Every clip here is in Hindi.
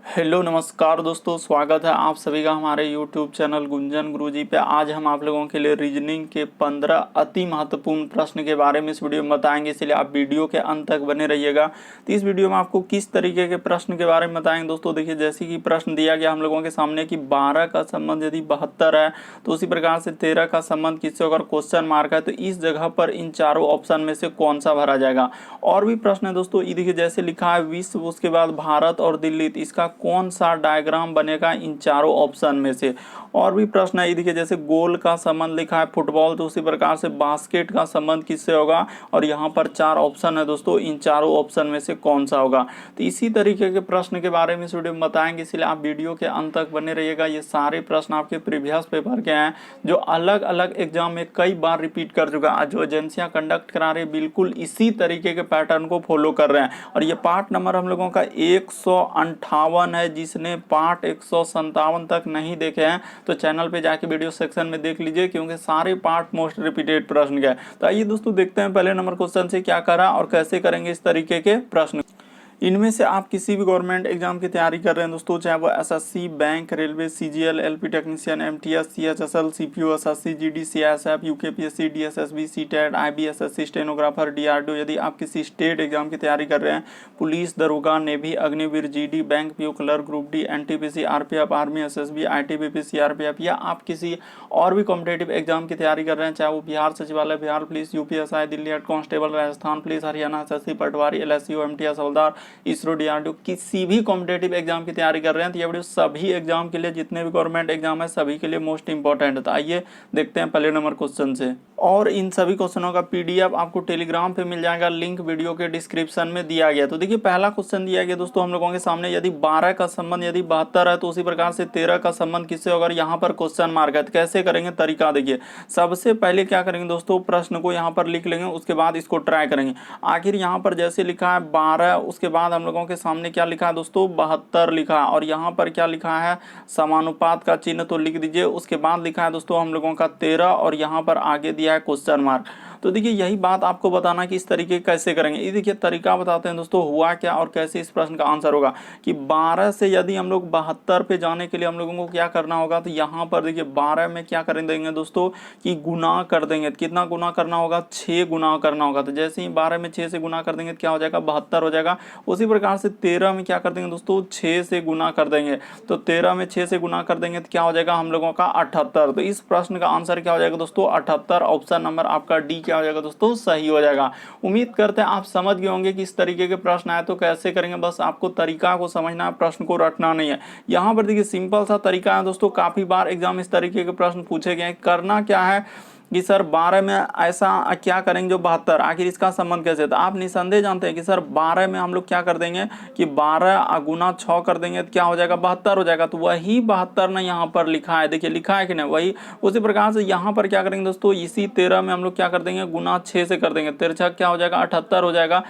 हेलो नमस्कार दोस्तों, स्वागत है आप सभी का हमारे यूट्यूब चैनल गुंजन गुरुजी पे। आज हम आप लोगों के लिए रीजनिंग के 15 अति महत्वपूर्ण प्रश्न के बारे में इस वीडियो में बताएंगे, इसलिए आप वीडियो के अंत तक बने रहिएगा। तो इस वीडियो में आपको किस तरीके के प्रश्न के बारे में बताएंगे दोस्तों। देखिए, जैसे कि प्रश्न दिया गया हम लोगों के सामने कि 12 का संबंध यदि 72 है तो उसी प्रकार से 13 का संबंध किससे होगा, क्वेश्चन मार्क है, तो इस जगह पर इन चारों ऑप्शन में से कौन सा भरा जाएगा। और भी प्रश्न है दोस्तों, ये देखिए जैसे लिखा है विश्व, उसके बाद भारत और दिल्ली, तो इसका कौन सा डायग्राम बनेगा इन चारों ऑप्शन में से। और भी प्रश्न है, देखिए जैसे गोल का संबंध लिखा है फुटबॉल, तो उसी प्रकार से बास्केट का संबंध किससे होगा, और यहाँ पर 4 ऑप्शन है दोस्तों, इन चारों ऑप्शन में से कौन सा होगा। तो इसी तरीके के प्रश्न के बारे में इस वीडियो में बताएंगे, इसलिए आप वीडियो के अंत तक बने रहिएगा। ये सारे प्रश्न आपके प्रीवियस पेपर के हैं जो अलग अलग एग्जाम में कई बार रिपीट कर चुका है। जो एजेंसियां कंडक्ट करा रही है बिल्कुल इसी तरीके के पैटर्न को फॉलो कर रहे हैं। और ये पार्ट नंबर हम लोगों का 158 है। जिसने पार्ट 157 तक नहीं देखे हैं तो चैनल पे जाके वीडियो सेक्शन में देख लीजिए, क्योंकि सारे पार्ट मोस्ट रिपीटेड प्रश्न के। तो आइए दोस्तों देखते हैं पहले नंबर क्वेश्चन से क्या करा और कैसे करेंगे इस तरीके के प्रश्न। इनमें से आप किसी भी गवर्नमेंट एग्जाम की तैयारी कर रहे हैं दोस्तों, चाहे वो SSC, bank, railway, CGL, LP technician, MTS, CHSL, CPU, SSC, GD, CSF, UKPSC, DSSB, CTET, IBSSC, stenographer, DRDO, यदि आप किसी स्टेट एग्जाम की तैयारी कर रहे हैं, पुलिस, दरोगा, navy, Agniveer, GD, bank PO, clerk, group D, NTPC, RPF, army, SSB, ITBP, CRPF, या आप किसी और भी कॉम्पिटेटिव एग्जाम की तैयारी कर रहे हैं, चाहे वो बिहार सचिवालय, Bihar police, UPSI, Delhi head constable, Rajasthan police, Haryana SSC, patwari, LSU, MTS havildar, ISRO, DRDO, किसी भी कॉम्पिटेटिव एग्जाम की तैयारी कर रहे हैं तो ये वीडियो सभी एग्जाम के लिए, जितने भी गवर्नमेंट एग्जाम है सभी के लिए मोस्ट इंपॉर्टेंट है। तो आइए देखते हैं पहले नंबर क्वेश्चन से। और इन सभी क्वेश्चनों का पीडीएफ आपको टेलीग्राम पे मिल जाएगा, लिंक वीडियो के डिस्क्रिप्शन में दिया गया। तो देखिए पहला क्वेश्चन दिया गया दोस्तों हम लोगों के सामने, यदि 12 का संबंध यदि 72 है तो उसी प्रकार से 13 का संबंध किससे होगा, यहाँ पर क्वेश्चन मार्क है। तो कैसे करेंगे, तरीका देखिए। सबसे पहले क्या करेंगे दोस्तों, प्रश्न को यहाँ पर लिख लेंगे, उसके बाद इसको ट्राई करेंगे। आखिर यहाँ पर जैसे लिखा है 12, उसके बाद हम लोगों के सामने क्या लिखा है दोस्तों, 72 लिखा है, और यहाँ पर क्या लिखा है, समानुपात का चिन्ह तो लिख दीजिए। उसके बाद लिखा है दोस्तों हम लोगों का 13, और यहाँ पर आगे दिया है क्वेश्चन मार्क। तो देखिए यही बात आपको बताना कि इस तरीके कैसे करेंगे। ये देखिए तरीका बताते हैं दोस्तों, हुआ क्या और कैसे इस प्रश्न का आंसर होगा कि 12 से यदि हम लोग 72 पे जाने के लिए हम लोगों को क्या करना होगा, तो यहाँ पर देखिए 12 में क्या कर देंगे दोस्तों कि गुना कर देंगे। कितना गुना करना होगा, 6 गुना करना होगा। तो जैसे ही 12 में 6 से गुना कर देंगे तो क्या हो जाएगा, 72 हो जाएगा। उसी प्रकार से 13 में क्या कर देंगे दोस्तों, 6 से गुना कर देंगे। तो 13 में 6 से गुना कर देंगे तो क्या हो जाएगा हम लोगों का 78। तो इस प्रश्न का आंसर क्या हो जाएगा दोस्तों, 78। ऑप्शन नंबर आपका डी क्या हो जाएगा दोस्तों, सही हो जाएगा। उम्मीद करते हैं आप समझ गए होंगे कि इस तरीके के प्रश्न आए तो कैसे करेंगे। बस आपको तरीका को समझना है, प्रश्न को रटना नहीं है। यहाँ पर देखिए सिंपल सा तरीका है दोस्तों, काफी बार एग्जाम इस तरीके के प्रश्न पूछे गए हैं। करना क्या है कि सर 12 में ऐसा क्या करेंगे जो 72, आखिर इसका संबंध कैसे। तो आप निसंदेह जानते हैं कि सर 12 में हम लोग क्या कर देंगे कि 12 गुना 6 कर देंगे तो क्या हो जाएगा, 72 हो जाएगा। तो वही 72 ना यहाँ पर लिखा है, देखिए लिखा है कि नहीं, वही। उसी प्रकार से यहाँ पर क्या करेंगे दोस्तों, इसी 13 में हम लोग क्या कर देंगे, गुना 6 से कर देंगे, 13 क्या हो जाएगा, 78 हो जाएगा।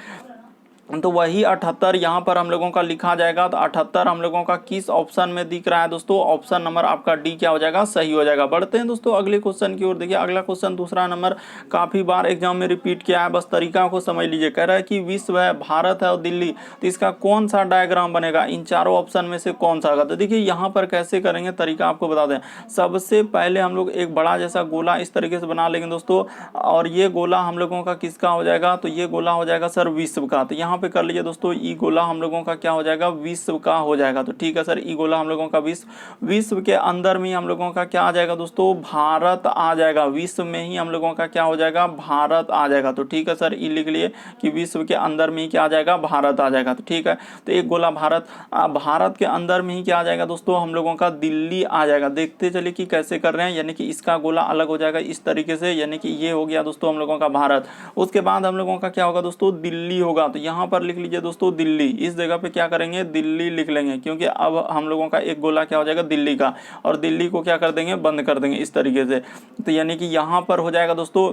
तो वही 78 यहाँ पर हम लोगों का लिखा जाएगा। तो 78 हम लोगों का किस ऑप्शन में दिख रहा है दोस्तों, ऑप्शन नंबर आपका डी क्या हो जाएगा, सही हो जाएगा। बढ़ते हैं दोस्तों अगले क्वेश्चन की ओर। देखिए अगला क्वेश्चन दूसरा नंबर काफी बार एग्जाम में रिपीट किया है, बस तरीका को समझ लीजिए। कह रहा है कि विश्व है, भारत है और दिल्ली, तो इसका कौन सा डायग्राम बनेगा, इन चारों ऑप्शन में से कौन सा होगा। तो देखिए यहाँ पर कैसे करेंगे, तरीका आपको बता दें। सबसे पहले हम लोग एक बड़ा जैसा गोला इस तरीके से बना लेंगे दोस्तों, और ये गोला हम लोगों का किसका हो जाएगा, तो ये गोला हो जाएगा सर विश्व का। तो यहाँ पे कर लीजिए दोस्तों, ई गोला हम लोगों का क्या हो जाएगा, विश्व का हो जाएगा। तो ठीक है सर, ई गोला हम लोगों का विश्व के अंदर में हम लोगों का क्या आ जाएगा दोस्तों, भारत आ जाएगा। विश्व में ही हम लोगों का क्या हो जाएगा, भारत आ जाएगा। तो ठीक है सर, ई लिख लिए कि विश्व के अंदर में ही क्या आ जाएगा, भारत आ जाएगा। तो ठीक है, तो एक गोला भारत, भारत के अंदर में ही क्या आ जाएगा दोस्तों, हम लोगों का दिल्ली आ जाएगा। देखते चलिए कि कैसे कर रहे हैं, यानी कि इसका गोला अलग हो जाएगा इस तरीके से, यानी कि ये हो गया दोस्तों हम लोगों का भारत। उसके बाद हम लोगों का क्या होगा दोस्तों, दिल्ली होगा। तो यहाँ पर लिख लीजिए दोस्तों दिल्ली, इस जगह पे क्या करेंगे, दिल्ली लिख लेंगे, क्योंकि अब हम लोगों का एक गोला क्या हो जाएगा, दिल्ली का, और दिल्ली को क्या कर देंगे, बंद कर देंगे इस तरीके से। तो यानी कि यहाँ पर हो जाएगा दोस्तों,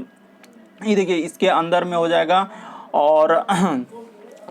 ये देखिए इसके अंदर में हो जाएगा, और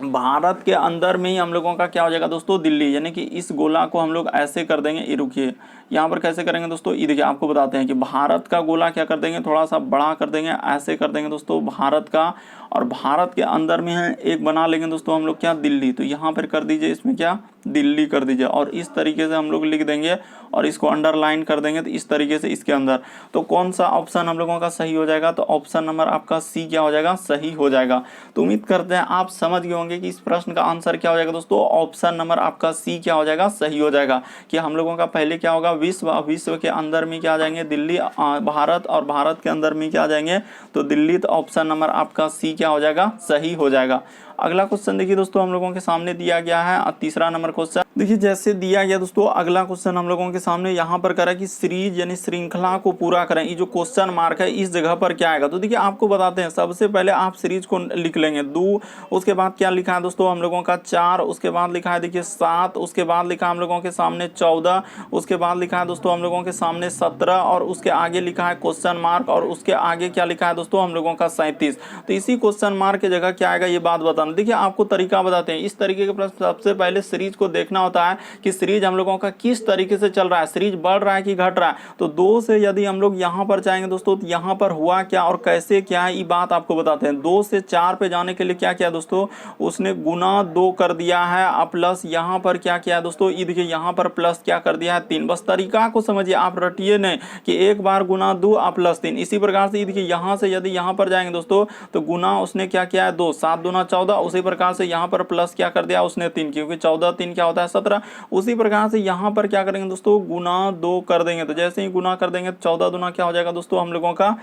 भारत के अंदर में ही हम लोगों का क्या हो जाएगा दोस्तों, दिल्ली। यानी कि इस गोला को हम लोग ऐसे कर देंगे, ये रुकिए यहाँ पर कैसे करेंगे दोस्तों, ये देखिए आपको बताते हैं कि भारत का गोला क्या कर देंगे, थोड़ा सा बड़ा कर देंगे, ऐसे कर देंगे दोस्तों भारत का, और भारत के अंदर में है एक बना लेंगे दोस्तों हम लोग क्या, दिल्ली। तो यहाँ पर कर दीजिए इसमें क्या, दिल्ली कर दीजिए और इस तरीके से हम लोग लिख देंगे और इसको अंडरलाइन कर देंगे तो इस तरीके से इसके अंदर। तो कौन सा ऑप्शन हम लोगों का सही हो जाएगा, तो ऑप्शन नंबर आपका सी क्या हो जाएगा, सही हो जाएगा। तो उम्मीद करते हैं आप समझ गए होंगे कि इस प्रश्न का आंसर क्या हो जाएगा दोस्तों, ऑप्शन नंबर आपका सी क्या हो जाएगा, सही हो जाएगा। कि हम लोगों का पहले क्या होगा, विश्व के अंदर में क्या आ जाएंगे, दिल्ली, भारत, और भारत के अंदर में क्या आ जाएंगे, तो दिल्ली। तो ऑप्शन नंबर आपका सी क्या हो जाएगा, सही हो जाएगा। अगला क्वेश्चन देखिए दोस्तों हम लोगों के सामने दिया गया है तीसरा नंबर क्वेश्चन। देखिए जैसे दिया गया दोस्तों, अगला क्वेश्चन हम लोगों के सामने यहाँ पर करा कि सीरीज यानी श्रृंखला को पूरा करें। ये जो क्वेश्चन मार्क है इस जगह पर क्या आएगा, तो देखिए आपको बताते हैं। सबसे पहले आप सीरीज को लिख लेंगे 2, उसके बाद क्या लिखा है दोस्तों हम लोगों का 4, उसके बाद लिखा है देखिए 7, उसके बाद लिखा है हम लोगों के सामने 14, उसके बाद लिखा है दोस्तों हम लोगों के सामने 17, और उसके आगे लिखा है क्वेश्चन मार्क, और उसके आगे क्या लिखा है दोस्तों हम लोगों का 37। तो इसी क्वेश्चन मार्क की जगह क्या आएगा ये बात बताना। देखिए आपको तरीका बताते हैं। इस तरीके के प्रश्न सबसे पहले सीरीज को देखना होता है कि सीरीज हम लोगों का किस तरीके से चल रहा है, सीरीज बढ़ रहा है कि घट रहा है। तो 2 से यदि हम लोग यहाँ पर जाएंगे दोस्तों, तो यहाँ पर हुआ क्या और कैसे क्या है ये बात आपको बताते हैं। 2 से 4 पे जाने के लिए क्या किया दोस्तों, उसने गुना 2 कर दिया है, अब प्लस यहाँ पर क्या किया है दोस्तों, ये देखिए यहाँ पर प्लस क्या कर दिया है 3। बस तरीका को समझिए, आप रटिए नहीं कि एक बार गुना 2 आप प्लस 3। इसी प्रकार से ये देखिए यहाँ से यदि यहाँ पर जाएंगे दोस्तों, तो गुना उसने क्या किया है 2, 7 दूना 14। उसी प्रकार से यहाँ पर प्लस क्या कर दिया उसने 3, क्योंकि 14 3 क्या होता है 17। उसी प्रकार से यहाँ पर क्या करेंगे दोस्तों, गुना 2 कर देंगे। तो जैसे ही गुना कर देंगे 14 दूना क्या हो जाएगा दोस्तों हम लोगों का,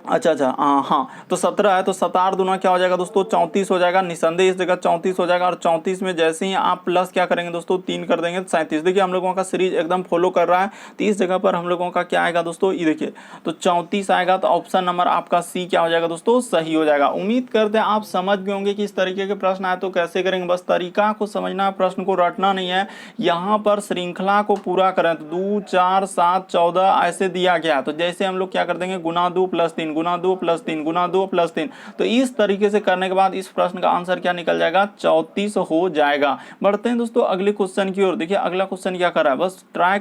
अच्छा हाँ, तो 17 है, तो 17 दूना क्या हो जाएगा दोस्तों 34 हो जाएगा। निसंदेह इस जगह 34 हो जाएगा, और 34 में जैसे ही आप प्लस क्या करेंगे दोस्तों 3 कर देंगे तो 37। देखिए हम लोगों का सीरीज एकदम फॉलो कर रहा है। तो इस जगह पर हम लोगों का क्या आएगा दोस्तों, ये देखिए तो 34 आएगा। तो ऑप्शन नंबर आपका सी क्या हो जाएगा दोस्तों, सही हो जाएगा। उम्मीद करते हैं आप समझ गए होंगे कि इस तरीके के प्रश्न आए तो कैसे करेंगे। बस तरीका को समझना है, प्रश्न को रटना नहीं है। यहाँ पर श्रृंखला को पूरा करें तो 2 4 7 14 ऐसे दिया गया। तो जैसे हम लोग क्या कर देंगे, गुना 2 प्लस 3, गुना 2 प्लस 3, गुना 2 प्लस 3। तो इस तरीके से करने के बाद इस प्रश्न का आंसर क्या निकल जाएगा, 34 हो जाएगा। बढ़ते हैं दोस्तों अगले क्वेश्चन की ओर। देखिए अगला क्वेश्चन क्या कर रहा है, बस ट्राई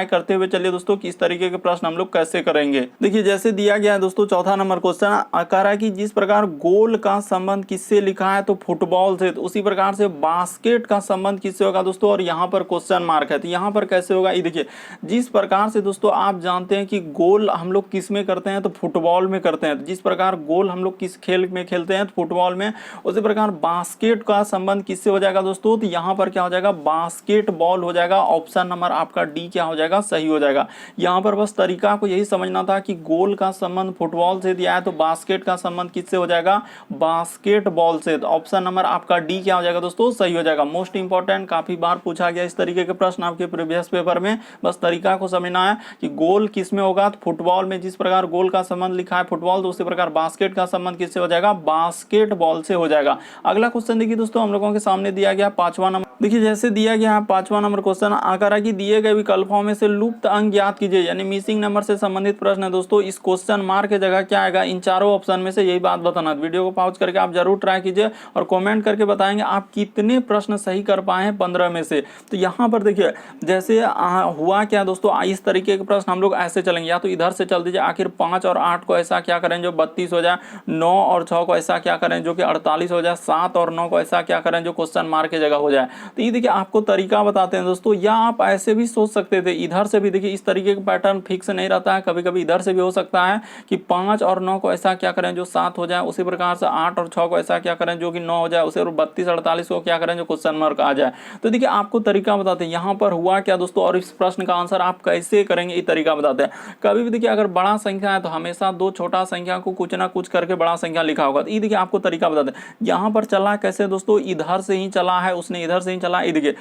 करते हुए चलिए दोस्तों कि इस तरीके के प्रश्न हम लोग कैसे करेंगे। देखिए जैसे दिया गया है दोस्तों चौथा नंबर क्वेश्चन कह रहा है कि जिस प्रकार गोल का संबंध किससे लिखा है, तो फुटबॉल से। तो उसी प्रकार से बास्केट का संबंध किससे होगा दोस्तों, और यहाँ पर क्वेश्चन मार्क है। तो यहाँ पर कैसे होगा, ये देखिए जिस प्रकार से दोस्तों आप जानते हैं कि गोल हम लोग किस में करते हैं, तो फुटबॉल में करते हैं। जिस प्रकार गोल हम लोग किस खेल में खेलते हैं, तो फुटबॉल में, उसी प्रकार बास्केट का संबंध किससे हो जाएगा दोस्तों, तो यहाँ पर क्या हो जाएगा, बास्केटबॉल हो जाएगा। ऑप्शन नंबर आपका डी क्या हो जाएगा, सही हो जाएगा। यहाँ पर बस तरीका को यही समझना था कि गोल का संबंध फुटबॉल से दिया है, तो बास्केट का संबंध किससे हो जाएगा, बास्केटबॉल से। तो ऑप्शन नंबर आपका डी क्या हो जाएगा दोस्तों, सही हो जाएगा। मोस्ट इंपॉर्टेंट, काफी बार पूछा गया इस तरीके के प्रश्न आपके प्रीवियस पेपर में। बस तरीका को समझना है कि गोल किस में होगा, तो फुटबॉल में। जिस प्रकार गोल का संबंध लिखा है फुटबॉल, तो उसी प्रकार बास्केट का संबंध किससे हो जाएगा, बास्केटबॉल से हो जाएगा। अगला क्वेश्चन देखिए दोस्तों हम लोगों के सामने दिया गया 5वां नंबर। देखिए जैसे दिया गया है 5वां नंबर क्वेश्चन आकर है कि दिए गए विकल्पों में से लुप्त अंक ज्ञात कीजिए, यानी मिसिंग नंबर से संबंधित प्रश्न है दोस्तों। इस क्वेश्चन मार्क की जगह क्या आएगा, इन चारों ऑप्शन में से यही बात बताना। वीडियो को पॉज करके आप जरूर ट्राई कीजिए और कमेंट करके बताएंगे आप कितने प्रश्न सही कर पाए हैं 15 में से। तो यहाँ पर देखिए जैसे हुआ क्या दोस्तों, इस तरीके के प्रश्न हम लोग ऐसे चलेंगे, या तो इधर से चल दीजिए, आखिर 5 और 8 को ऐसा क्या करें जो 32 हो जाए, 9 और 6 को ऐसा क्या करें जो कि 48 हो जाए, 7 और 9 को ऐसा क्या करें जो क्वेश्चन मार्क की जगह हो जाए। तो ये देखिए आपको तरीका बताते हैं दोस्तों, या आप ऐसे भी सोच सकते थे, इधर से भी। देखिए इस तरीके का पैटर्न फिक्स नहीं रहता है, कभी कभी इधर से भी हो सकता है कि 5 और 9 को ऐसा क्या करें जो 7 हो जाए, उसी प्रकार से 8 और 6 को ऐसा क्या करें जो कि 9 हो जाए, उसे 32 48 को क्या करें जो क्वेश्चन मार्क आ जाए। तो देखिए आपको तरीका बताते हैं यहाँ पर हुआ क्या दोस्तों, और इस प्रश्न का आंसर आप कैसे करेंगे ये तरीका बताते हैं। कभी भी देखिए अगर बड़ा संख्या है तो हमेशा 2 छोटा संख्या को कुछ ना कुछ करके बड़ा संख्या लिखा होगा। तो ये देखिए आपको तरीका बताते हैं। यहाँ पर चला कैसे दोस्तों, इधर से ही चला है, उसने इधर से ही चला। ये देखिए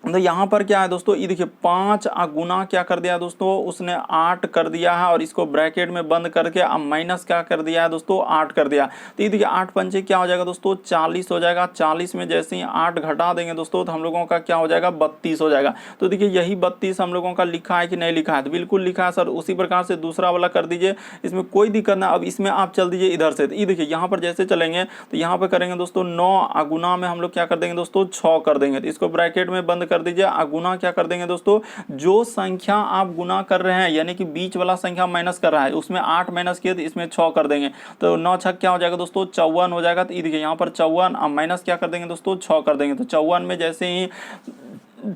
तो यहाँ पर क्या है दोस्तों, ये देखिए 5 गुना क्या कर दिया दोस्तों, उसने 8 कर दिया है, और इसको ब्रैकेट में बंद करके अब माइनस क्या कर दिया है दोस्तों, 8 कर दिया। तो ये देखिए 8 पंचे क्या हो जाएगा दोस्तों, 40 हो जाएगा। 40 में जैसे ही 8 घटा देंगे दोस्तों तो हम लोगों का क्या हो जाएगा, 32 हो जाएगा। तो देखिए यही 32 हम लोगों का लिखा है कि नहीं लिखा है, तो बिल्कुल लिखा है सर। उसी प्रकार से दूसरा वाला कर दीजिए, इसमें कोई दिक्कत ना। अब इसमें आप चल दीजिए इधर से। तो ये देखिए यहाँ पर जैसे चलेंगे तो यहाँ पर करेंगे दोस्तों 9 गुना में हम लोग क्या कर देंगे दोस्तों, 6 कर देंगे। तो इसको ब्रैकेट में बंद कर दीजिए, गुना क्या कर देंगे दोस्तों, जो संख्या आप गुना कर रहे हैं यानी कि बीच वाला संख्या माइनस कर रहा है उसमें 8 माइनस किए तो इसमें 6 कर देंगे, तो 9 छक क्या हो जाएगा दोस्तों 54 हो जाएगा। तो ये देखिए यहाँ पर 54 माइनस क्या कर देंगे दोस्तों 6 कर देंगे, तो 54 में जैसे ही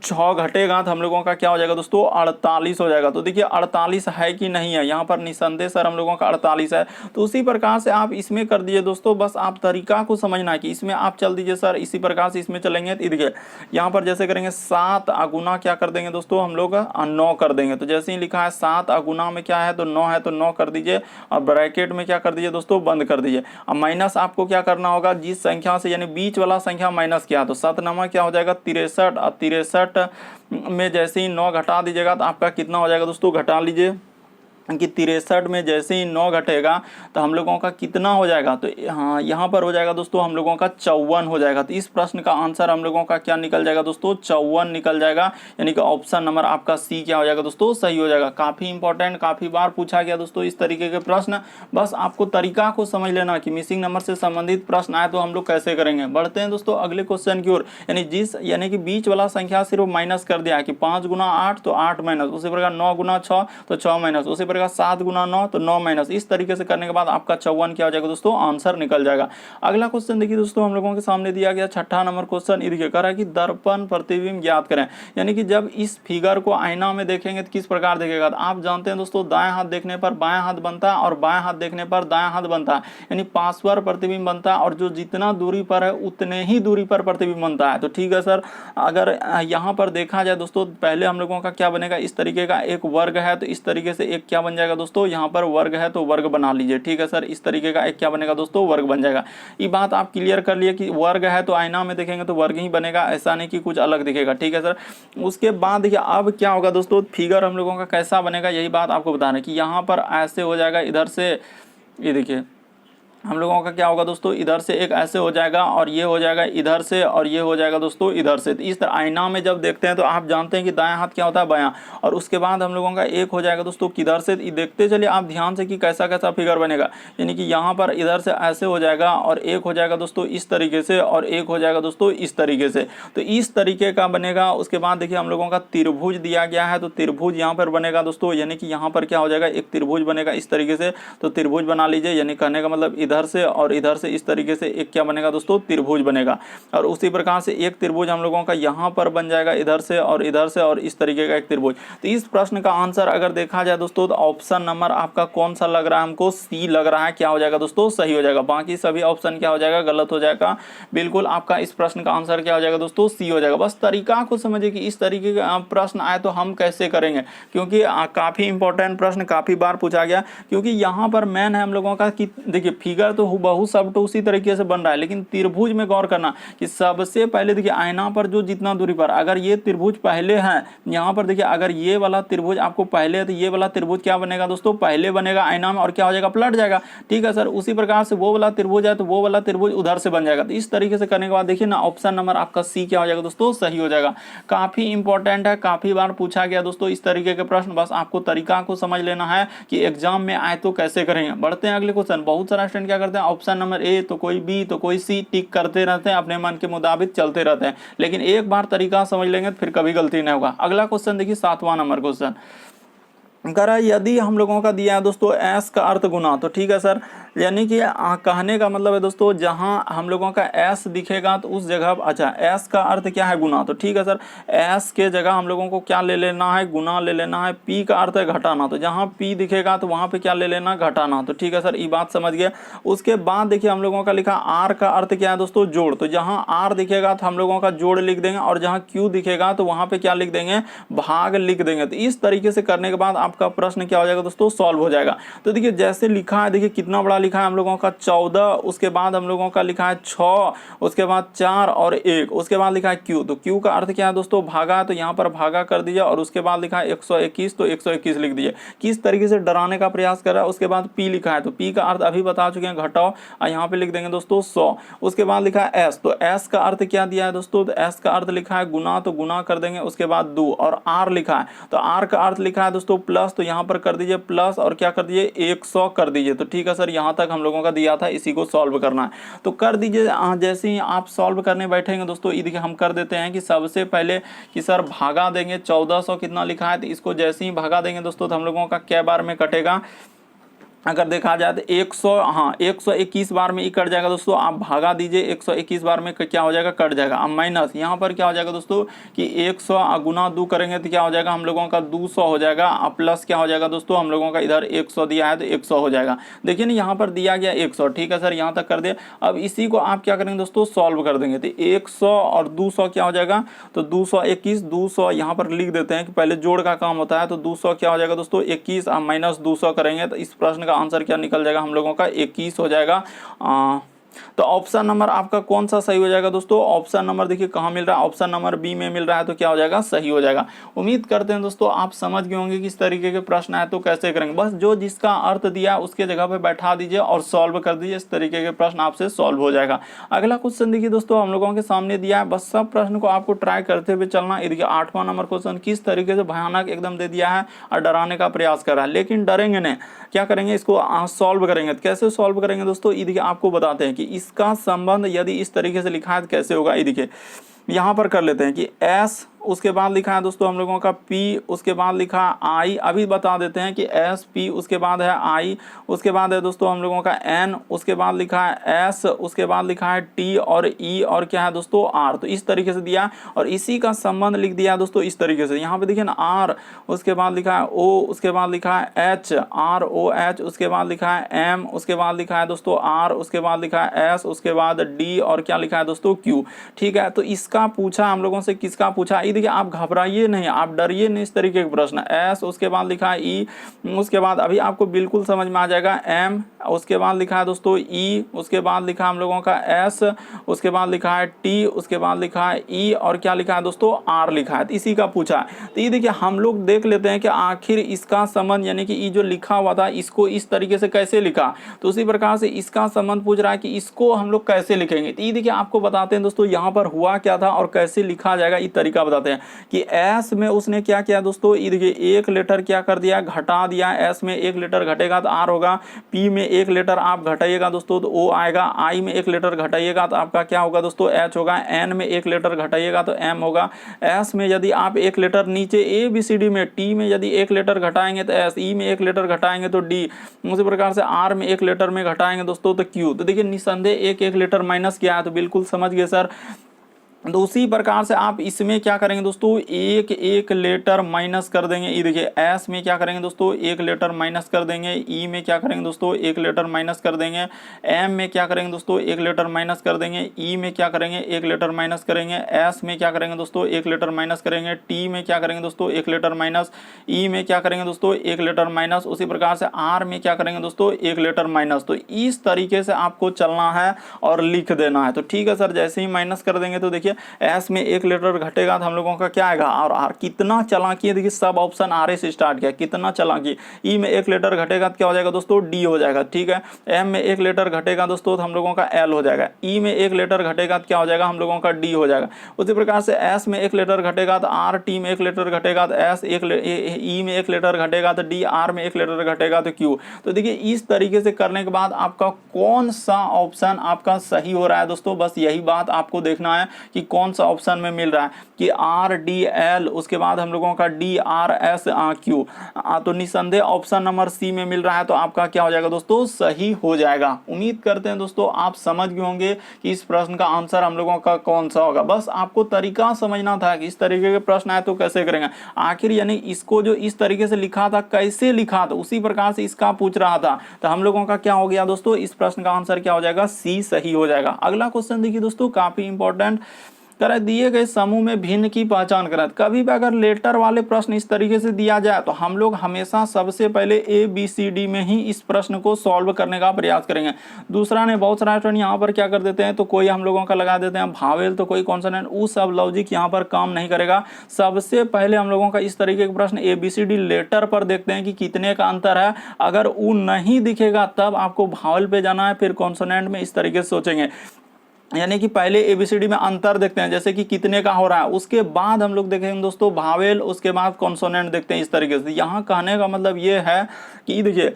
6 घटेगा तो हम लोगों का क्या हो जाएगा दोस्तों 48 हो जाएगा। तो देखिए 48 है कि नहीं है, यहाँ पर निसंदेह सर हम लोगों का 48 है। तो उसी प्रकार से आप इसमें कर दीजिए दोस्तों, बस आप तरीका को समझना है कि इसमें आप चल दीजिए सर, इसी प्रकार से इसमें चलेंगे। तो देखिए यहाँ पर जैसे करेंगे 7 गुना क्या कर देंगे दोस्तों हम लोग 9 कर देंगे, तो जैसे ही लिखा है 7 गुना में क्या है तो 9 है, तो 9 कर दीजिए और ब्रैकेट में क्या कर दीजिए दोस्तों बंद कर दीजिए। अब माइनस आपको क्या करना होगा, जिस संख्या से यानी बीच वाला संख्या माइनस किया तो 7 नमा क्या हो जाएगा 63, और 63 में जैसे ही 9 घटा दीजिएगा तो आपका कितना हो जाएगा दोस्तों, घटा लीजिए कि 63 में जैसे ही 9 घटेगा तो हम लोगों का कितना हो जाएगा, तो हाँ यहाँ पर हो जाएगा दोस्तों हम लोगों का 54 हो जाएगा। तो इस प्रश्न का आंसर हम लोगों का क्या निकल जाएगा दोस्तों 54 निकल जाएगा, यानी कि ऑप्शन नंबर आपका सी क्या हो जाएगा दोस्तों सही हो जाएगा। काफ़ी इंपॉर्टेंट, काफ़ी बार पूछा गया दोस्तों इस तरीके के प्रश्न, बस आपको तरीका को समझ लेना कि मिसिंग नंबर से संबंधित प्रश्न आए तो हम लोग कैसे करेंगे। बढ़ते हैं दोस्तों अगले क्वेश्चन की ओर, यानी कि बीच वाला संख्या सिर्फ माइनस कर दिया कि 5 गुना 8 तो 8 माइनस, उसी प्रकार 9 गुना 6 तो 6 माइनस, उसी प्रकार 7 गुना 9 तो 9 माइनस। इस तरीके से करने के बाद आपका 54 क्या हो जाएगा दोस्तों आंसर निकल जाएगा। अगला क्वेश्चन देखिए दोस्तों हम लोगों के सामने दिया गया 6ठा नंबर क्वेश्चन, ये देखिए कह रहा है कि दर्पण प्रतिबिंब ज्ञात करें, यानी कि जब इस फिगर को आईना में देखेंगे तो किस प्रकार देखेगा। तो आप जानते हैं दोस्तों दाएं हाथ देखने पर बाएं हाथ बनता है और बाएं हाथ देखने पर दाएं हाथ बनता है, यानी पार्श्व प्रतिबिंब बनता है और जो जितना दूरी पर है उतने ही दूरी पर प्रतिबिंब बनता है। तो ठीक है सर, अगर यहाँ पर देखा जाए दोस्तों पहले हम लोगों का क्या बनेगा, इस तरीके का एक वर्ग है तो इस तरीके से एक क्या बन जाएगा दोस्तों, यहाँ पर वर्ग है तो वर्ग बना लीजिए। ठीक है सर, इस तरीके का एक क्या बनेगा दोस्तों वर्ग बन जाएगा। ये बात आप क्लियर कर लिए कि वर्ग है तो आईना में देखेंगे तो वर्ग ही बनेगा, ऐसा नहीं कि कुछ अलग दिखेगा। ठीक है सर, उसके बाद देखिए अब क्या होगा दोस्तों, फिगर हम लोगों का कैसा बनेगा यही बात आपको बता रहे हैं कि यहाँ पर ऐसे हो जाएगा, इधर से ये देखिए हम लोगों का क्या होगा दोस्तों, इधर से एक ऐसे हो जाएगा और ये हो जाएगा इधर से और ये हो जाएगा दोस्तों इधर से। तो इस तरह आईना में जब देखते हैं तो आप जानते हैं कि दायां हाथ क्या होता है बायां, और उसके बाद हम लोगों का एक हो जाएगा दोस्तों किधर से, देखते चलिए आप ध्यान से कि कैसा कैसा फिगर बनेगा, यानी कि यहाँ पर इधर से ऐसे हो जाएगा और एक हो जाएगा दोस्तों इस तरीके से और एक हो जाएगा दोस्तों इस तरीके से। तो इस तरीके का बनेगा। उसके बाद देखिए हम लोगों का त्रिभुज दिया गया है, तो त्रिभुज यहाँ पर बनेगा दोस्तों, यानी कि यहाँ पर क्या हो जाएगा एक त्रिभुज बनेगा इस तरीके से। तो त्रिभुज बना लीजिए, यानी कहने का मतलब इधर से और इधर से इस तरीके से एक क्या बनेगा दोस्तों त्रिभुज बनेगा। और उसी प्रकार से एक त्रिभुज हम लोगों का यहाँ पर बन जाएगा इधर से और इस तरीके का एक त्रिभुज। तो इस प्रश्न का आंसर अगर देखा जाए दोस्तों तो ऑप्शन नंबर आपका कौन सा लग रहा है, हमको सी लग रहा है, क्या हो जाएगा दोस्तों सही हो जाएगा। बाकी सभी ऑप्शन क्या हो जाएगा गलत हो जाएगा। बिल्कुल आपका इस प्रश्न का आंसर क्या हो जाएगा दोस्तों सी हो जाएगा। बस तरीका को समझिए कि इस तरीके का प्रश्न आए तो हम कैसे करेंगे, क्योंकि काफी इंपॉर्टेंट प्रश्न काफी बार पूछा गया। क्योंकि यहाँ पर मेन है हम लोगों का कि देखिए फिगर तो बहुत सब तो उसी तरीके से बन रहा है, लेकिन त्रिभुज में गौर करना कि सबसे पहले देखिए आईना पर जो जितना दूरी पर अगर ये त्रिभुज पहले है, यहाँ पर देखिए अगर ये वाला त्रिभुज आपको पहले है तो ये वाला त्रिभुज क्या बनेगा दोस्तों पहले बनेगा आईना में और क्या हो जाएगा पलट जाएगा। ठीक है सर, उसी प्रकार से वो वाला त्रिभुज है तो वो वाला त्रिभुज उधर से बन जाएगा। तो इस तरीके से करने के बाद देखिए ना ऑप्शन नंबर आपका सी क्या हो जाएगा दोस्तों सही हो जाएगा। काफी इंपॉर्टेंट है, काफी बार पूछा गया दोस्तों इस तरीके के प्रश्न, बस आपको तरीका को समझ लेना है कि एग्जाम में आए तो कैसे करेंगे। बढ़ते हैं अगले क्वेश्चन। बहुत सारा स्टूडेंट क्या करते हैं ऑप्शन नंबर ए तो कोई बी तो कोई सी टिक करते रहते हैं, अपने मन के मुताबिक चलते रहते हैं, लेकिन एक बार तरीका समझ लेंगे तो फिर कभी गलती नहीं होगा। अगला क्वेश्चन देखिए 7वां नंबर क्वेश्चन कह रहा है यदि हम लोगों का दिया है दोस्तों एस का अर्थ गुना, तो ठीक है सर, यानी कि कहने का मतलब है दोस्तों जहां हम लोगों का एस दिखेगा तो उस जगह अच्छा एस का अर्थ क्या है गुना, तो ठीक है सर एस के जगह हम लोगों को क्या ले लेना है गुना ले लेना है। पी का अर्थ है घटाना, तो जहां पी दिखेगा तो वहां पे क्या ले लेना घटाना। तो ठीक है सर ये बात समझ गए। उसके बाद देखिए हम लोगों का लिखा आर का अर्थ क्या है दोस्तों जोड़, तो जहां आर दिखेगा तो हम लोगों का जोड़ लिख देंगे और जहां क्यू दिखेगा तो वहां पे क्या लिख देंगे भाग लिख देंगे। तो इस तरीके से करने के बाद आपका प्रश्न क्या हो जाएगा दोस्तों सॉल्व हो जाएगा। तो देखिए जैसे लिखा है, देखिए कितना बड़ा लिखा है हम लोगों का 14, उसके बाद हम लोगों का लिखा है 6, उसके बाद 4 और 1, उसके बाद लिखा है क्यू, तो क्यू का अर्थ क्या है दोस्तों भागा, तो यहाँ पर भागा कर दीजिए और उसके बाद लिखा है 121 तो 121 लिख दीजिए। किस तरीके से डराने का प्रयास कर रहा है। उसके बाद पी लिखा है, तो पी का अर्थ अभी बता चुके हैं घटाओ, और यहाँ पे लिख देंगे दोस्तों 100। उसके बाद लिखा है एस, तो एस का अर्थ क्या दिया है दोस्तों, तो एस का अर्थ लिखा है गुना, तो गुना कर देंगे। उसके बाद 2 और आर लिखा है, तो आर का अर्थ लिखा है दोस्तों प्लस, तो यहाँ पर कर दीजिए प्लस और क्या कर दीजिए 100 कर दीजिए। तो ठीक है सर यहाँ जहाँ तक हम लोगों का दिया था इसी को सॉल्व करना है। तो कर दीजिए। जैसे ही आप सॉल्व करने बैठेंगे दोस्तों, ये देखिए हम कर देते हैं कि सबसे पहले कि सर भागा देंगे 1400 कितना लिखा है, तो इसको जैसे ही भागा देंगे दोस्तों तो हम लोगों का क्या बार में कटेगा, अगर देखा जाए तो 121 बार में ये कट जाएगा दोस्तों। आप भागा दीजिए 121 बार में क्या हो जाएगा, कट जाएगा। अब माइनस यहाँ पर क्या हो जाएगा दोस्तों कि 100 गुना 2 करेंगे तो क्या हो जाएगा हम लोगों का 200 हो जाएगा। अब प्लस क्या हो जाएगा दोस्तों, हम लोगों का इधर 100 दिया है तो 100 हो जाएगा। देखिए ना यहाँ पर दिया गया 100, ठीक है सर, यहाँ तक कर दिया। अब इसी को आप क्या करेंगे दोस्तों, सॉल्व कर देंगे तो 100 और 200 क्या हो जाएगा, तो 221 200 यहाँ पर लिख देते हैं कि पहले जोड़ का काम होता है। तो 200 क्या हो जाएगा दोस्तों 21, अब माइनस 200 करेंगे तो इस प्रश्न का आंसर क्या निकल जाएगा हम लोगों का 21 हो जाएगा। तो ऑप्शन नंबर आपका कौन सा सही हो जाएगा दोस्तों, ऑप्शन नंबर देखिए कहाँ मिल रहा है, ऑप्शन नंबर बी में मिल रहा है, तो क्या हो जाएगा, सही हो जाएगा। उम्मीद करते हैं दोस्तों आप समझ गए होंगे कि इस तरीके के प्रश्न आए तो कैसे करेंगे। बस जो जिसका अर्थ दिया उसके जगह पे बैठा दीजिए और सॉल्व कर दीजिए, इस तरीके के प्रश्न आपसे सॉल्व हो जाएगा। अगला क्वेश्चन देखिए दोस्तों हम लोगों के सामने दिया है, बस सब प्रश्न को आपको ट्राई करते हुए चलना। ये देखिए 8वां नंबर क्वेश्चन किस तरीके से भयानक एकदम दे दिया है और डराने का प्रयास कर रहा है, लेकिन डरेंगे नहीं, क्या करेंगे इसको सॉल्व करेंगे। कैसे सॉल्व करेंगे दोस्तों, ये देखिए आपको बताते हैं कि इसका संबंध यदि इस तरीके से लिखा है तो कैसे होगा। ये देखिए यहाँ पर कर लेते हैं कि S, उसके बाद लिखा है दोस्तों हम लोगों का P, उसके बाद लिखा है I, अभी बता देते हैं कि S P, उसके बाद है I, उसके बाद है दोस्तों हम लोगों का N, उसके बाद लिखा है S, उसके बाद लिखा है T और E और क्या है दोस्तों R। तो इस तरीके से दिया और इसी का संबंध लिख दिया दोस्तों इस तरीके से। यहाँ पे देखिए ना R, उसके बाद लिखा है O, उसके बाद लिखा है H, R O H, उसके बाद लिखा है M, उसके बाद लिखा है दोस्तों R, उसके बाद लिखा है S, उसके बाद D और क्या लिखा है दोस्तों Q। ठीक है, तो इसका पूछा हम लोगों से, किसका पूछा, देखिए आप घबराइए नहीं, आप डरिए नहीं, इस तरीके के प्रश्न। एस, उसके बाद लिखा है ई, उसके बाद अभी आपको बिल्कुल समझ में आ जाएगा एम, उसके बाद लिखा है दोस्तों ई, उसके बाद लिखा हम लोगों का एस, उसके बाद लिखा है टी, उसके बाद लिखा है ई और क्या लिखा है दोस्तों आर लिखा है। तो इसी का पूछा है। तो ये देखिए हम लोग देख लेते हैं कि आखिर इसका संबंध यानी कि ये जो लिखा हुआ था इसको इस तरीके से कैसे लिखा। तो उसी प्रकार से इसका संबंध पूछ रहा है कि इसको हम लोग कैसे लिखेंगे। तो ये देखिए आपको बताते हैं दोस्तों यहाँ पर हुआ क्या था और कैसे लिखा जाएगा, ये तरीका बताते हैं कि एस में उसने क्या किया दोस्तों, ये देखिए एक लेटर क्या कर दिया, घटा दिया। एस में एक लेटर घटेगा तो आर होगा, पी में एक लेटर आप घटाइएगा दोस्तों तो ओ आएगा, आई में एक लेटर घटाइएगा तो आपका क्या होगा दोस्तों एच होगा, एन में एक लेटर घटाइएगा तो एम होगा, एस में यदि आप एक लेटर नीचे ए बी सी डी में, टी में यदि एक लेटर घटाएंगे तो एस, ई में एक लेटर घटाएंगे तो डी, उसी प्रकार से आर में एक लेटर में घटाएंगे दोस्तों तो क्यू। तो देखिए निसंदेह एक एक लेटर माइनस किया है, तो बिल्कुल समझ गए सर। तो उसी प्रकार से आप इसमें क्या करेंगे दोस्तों, एक एक लेटर माइनस कर देंगे। ये देखिए एस में क्या करेंगे दोस्तों, एक लेटर माइनस कर देंगे। ई में क्या करेंगे दोस्तों, एक लेटर माइनस कर देंगे। एम में क्या करेंगे दोस्तों, एक लेटर माइनस कर देंगे। ई में क्या करेंगे, एक लेटर माइनस करेंगे। एस में क्या करेंगे दोस्तों, एक लेटर माइनस करेंगे। टी में क्या करेंगे दोस्तों, एक लेटर माइनस। ई में क्या करेंगे दोस्तों, एक लेटर माइनस। उसी प्रकार से आर में क्या करेंगे दोस्तों, एक लेटर माइनस। तो इस तरीके से आपको चलना है और लिख देना है। तो ठीक है सर, जैसे ही माइनस कर देंगे तो देखिए एस में एक लेटर घटेगा तो हम लोगों का क्या आएगा, और आर। कितना चालाकी है देखिए, सब ऑप्शन आर से स्टार्ट किया, कितना चालाकी। ई में एक लेटर घटेगा तो क्या हो जाएगा दोस्तों, डी हो जाएगा। ठीक है, एम में एक लेटर घटेगा दोस्तों तो हम लोगों का एल हो जाएगा। ई में एक लेटर घटेगा तो क्या हो जाएगा, हम लोगों का डी हो जाएगा। उसी प्रकार से एस में एक लेटर घटेगा तो आर, टी में एक लेटर घटेगा तो एस, ई में एक लेटर घटेगा तो डी, आर में एक लेटर घटेगा तो क्यू। तो देखिए इस तरीके से करने के बाद आपका कौन सा ऑप्शन आपका सही हो रहा है दोस्तों, बस यही बात आपको देखना है कि कौन सा ऑप्शन में मिल रहा है कि आर डी एल, उसके बाद हम लोगों का डी आर एस क्यू। तो निसंदेह ऑप्शन नंबर सी में मिल रहा है, तो आपका क्या हो जाएगा दोस्तों, सही हो जाएगा। उम्मीद करते हैं दोस्तों आप समझ गए होंगे कि इस प्रश्न का आंसर हम लोगों का कौन सा होगा। बस आपको तरीका समझना था कि इस तरीके के प्रश्न आए तो कैसे करेंगे। आखिर यानी इसको जो इस तरीके से लिखा था कैसे लिखा था, उसी प्रकार से इसका पूछ रहा था। तो हम लोगों का क्या हो गया दोस्तों, इस प्रश्न का आंसर क्या हो जाएगा, सी सही हो जाएगा। अगला क्वेश्चन देखिए दोस्तों, काफी इंपॉर्टेंट। कह दिए गए समूह में भिन्न की पहचान करें। कभी भी अगर लेटर वाले प्रश्न इस तरीके से दिया जाए तो हम लोग हमेशा सबसे पहले ए बी सी डी में ही इस प्रश्न को सॉल्व करने का प्रयास करेंगे। दूसरा ने बहुत सारा स्टूडेंट यहाँ पर क्या कर देते हैं, तो कोई हम लोगों का लगा देते हैं भावेल, तो कोई कॉन्सोनेंट, वो सब लॉजिक यहाँ पर काम नहीं करेगा। सबसे पहले हम लोगों का इस तरीके के प्रश्न A B C D letter पर देखते हैं कि कितने का अंतर है। अगर वो नहीं दिखेगा तब आपको भावेल पे जाना है, फिर कॉन्सोनेंट में इस तरीके से सोचेंगे। यानी कि पहले एबीसीडी में अंतर देखते हैं, जैसे कि कितने का हो रहा है, उसके बाद हम लोग देखेंगे दोस्तों भावेल, उसके बाद कॉन्सोनेंट देखते हैं इस तरीके से। यहाँ कहने का मतलब ये है कि देखिए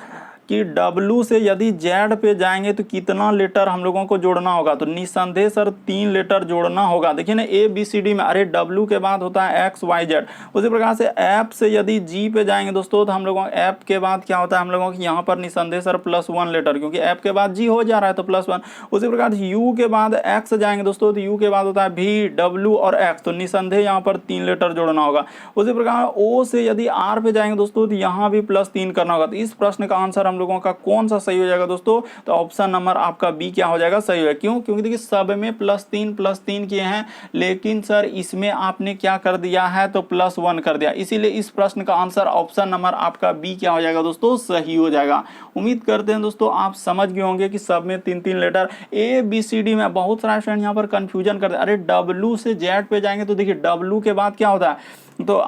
कि W से यदि Z पे जाएंगे तो कितना लेटर हम लोगों को जोड़ना होगा, तो निस्संदेह सर 3 लेटर जोड़ना होगा। देखिए ना ABCD में, अरे W के बाद होता है XYZ, उसी प्रकार से ऐप से यदि G पे जाएंगे दोस्तों तो हम लोगों ऐप के बाद क्या होता है हम लोगों की यहाँ पर निस्संदेह सर +1 लेटर, क्योंकि ऐप के बाद G हो जा रहा है तो +1। उसी प्रकार से U के बाद X जाएंगे दोस्तों तो U के बाद होता है V, W और X, तो निस्संदेह यहाँ पर 3 लेटर जोड़ना होगा। उसी प्रकार O से यदि R पे जाएंगे दोस्तों तो यहाँ भी +3 करना होगा। तो इस प्रश्न का आंसर हम लोगों का कौन सा सही हो जाएगा दोस्तों, तो ऑप्शन नंबर आपका बी क्या हो जाएगा, सही है। क्यों, क्योंकि देखिए सब में +3 किए हैं, लेकिन सर इसमें आपने क्या कर दिया है तो +1 कर दिया, इसीलिए इस प्रश्न का आंसर ऑप्शन नंबर आपका बी क्या हो जाएगा दोस्तों, सही हो जाएगा। उम्मीद करते हैं दोस्तों आप समझ गए होंगे कि सब में 3 लेटर। ABCD में बहुत सारे स्टूडेंट यहाँ पर कंफ्यूजन करते हैं, अरे W से Z पे जाएंगे तो देखिए W के बाद क्या होता है, तो